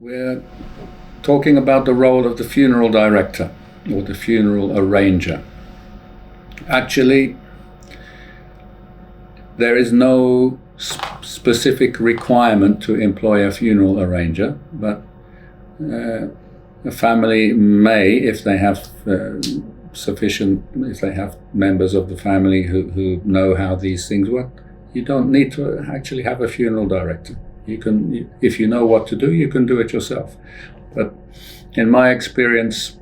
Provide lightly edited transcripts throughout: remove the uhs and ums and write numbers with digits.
We're talking about the role of the funeral director or the funeral arranger. Actually, there is no specific requirement to employ a funeral arranger, but a family may, if they have if they have members of the family who know how these things work. You don't need to actually have a funeral director. You can, if you know what to do, you can do it yourself. But in my experience,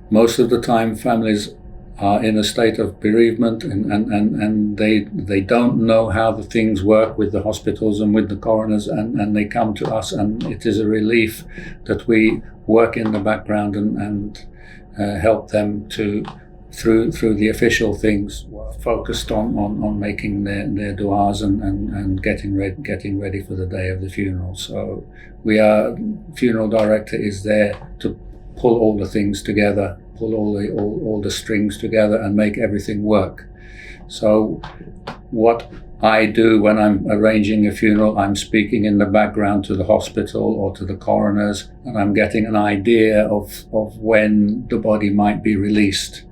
most of the time families are in a state of bereavement and they don't know how the things work with the hospitals and with the coroners, and they come to us, and it is a relief that we work in the background and help them through the official things, focused on making their du'as and getting ready for the day of the funeral. So funeral director is there to pull all the things together, pull all the strings together and make everything work. So what I do when I'm arranging a funeral, I'm speaking in the background to the hospital or to the coroners, and I'm getting an idea of when the body might be released.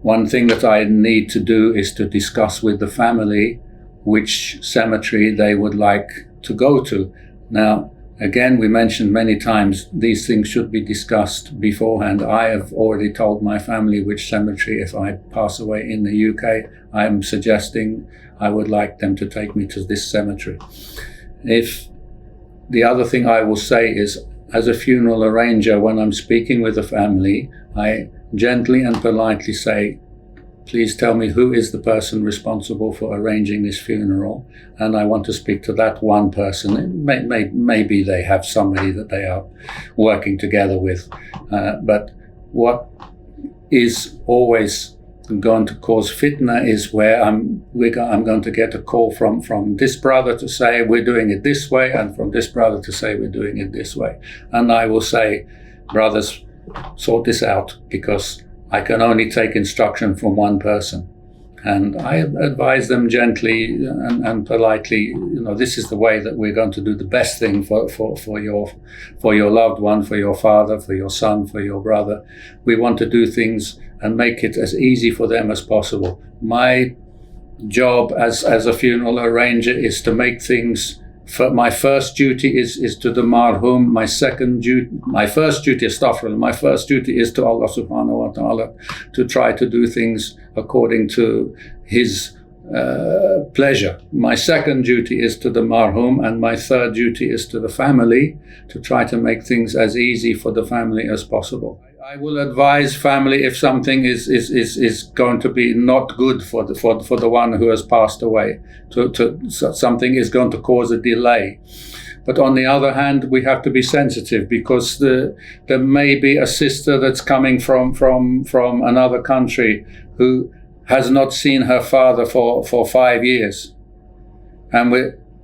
One thing that I need to do is to discuss with the family which cemetery they would like to go to. Now, again, we mentioned many times these things should be discussed beforehand. I have already told my family which cemetery, if I pass away in the UK, I am suggesting I would like them to take me to this cemetery. If the other thing I will say is, as a funeral arranger, when I'm speaking with the family, I gently and politely say, please tell me who is the person responsible for arranging this funeral, and I want to speak to that one person. Maybe they have somebody that they are working together with, but what is always going to cause fitna is where I'm going to get a call from this brother to say we're doing it this way, and from this brother to say we're doing it this way. And I will say, brothers, sort this out, because I can only take instruction from one person. And I advise them gently and politely, this is the way that we're going to do the best thing for your loved one, for your father, for your son, for your brother. We want to do things and make it as easy for them as possible. My job as a funeral arranger is to make things. My first duty is to the marhum. My first duty is to Allah subhanahu wa ta'ala, to try to do things according to His pleasure. My second duty is to the marhum, and my third duty is to the family, to try to make things as easy for the family as possible. I will advise family if something is going to be not good for the one who has passed away. Something is going to cause a delay. But on the other hand, we have to be sensitive, because there may be a sister that's coming from another country who has not seen her father for 5 years, and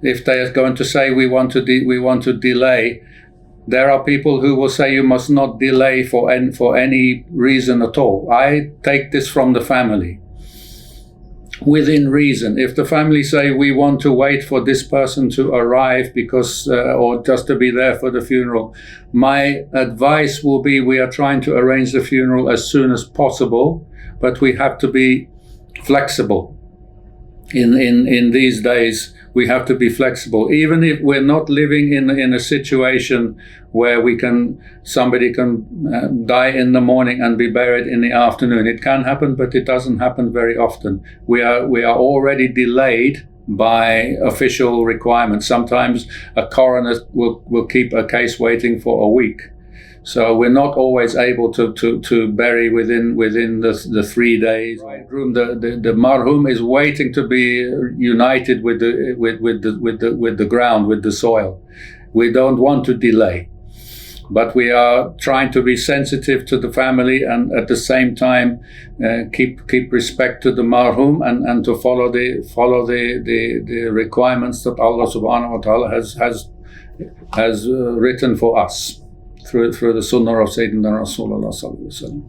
if they are going to say we want to delay. There are people who will say you must not delay for any reason at all. I take this from the family. Within reason. If the family say we want to wait for this person to arrive because or just to be there for the funeral, my advice will be we are trying to arrange the funeral as soon as possible, but we have to be flexible. In these days, we have to be flexible. Even if we're not living in a situation where somebody can die in the morning and be buried in the afternoon. It can happen, but it doesn't happen very often. We are already delayed by official requirements. Sometimes a coroner will keep a case waiting for a week. So we're not always able to bury within the 3 days. The marhum is waiting to be united with the ground, with the soil. We don't want to delay, but we are trying to be sensitive to the family, and at the same time keep respect to the marhum and to follow the requirements that Allah subhanahu wa ta'ala has written for us through the sunnah of Sayyidina Rasulullah sallallahu alaihi wasallam.